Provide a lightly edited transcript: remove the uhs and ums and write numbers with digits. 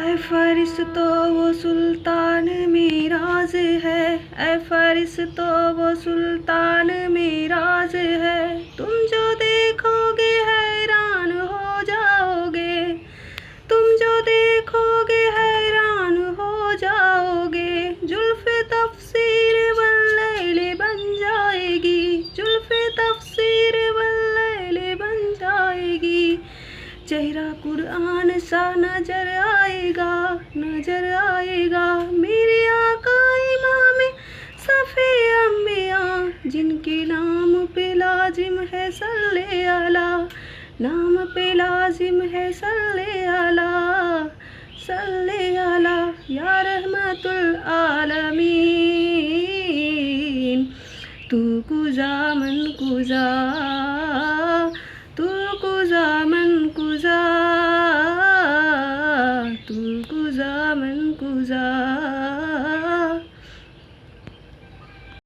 ऐ फरिश्तो वो सुल्तान मिराज है, ऐ फरिश्तो वो सुल्तान मिराज है। तुम जो देखोगे हैरान हो जाओगे, तुम जो देखोगे हैरान हो जाओगे। जुल्फ़े तफ़सीर वल्लैल बन जाएगी, जुल्फ़े तफ़सीर वल्लैल बन जाएगी। चेहरा कुरान सा नजर आएगा, नजर आएगा। मेरे आका इमाम सफ़े अंबिया, जिनके नाम पे लाजिम है सल्ले अला, नाम पे लाजिम है सल्ले अला, सल्ले अला या रहमतुल आलमीन। तू कुजा मन कुजा, तू कुजा मन कुजा, तू कुजा मन कुजा।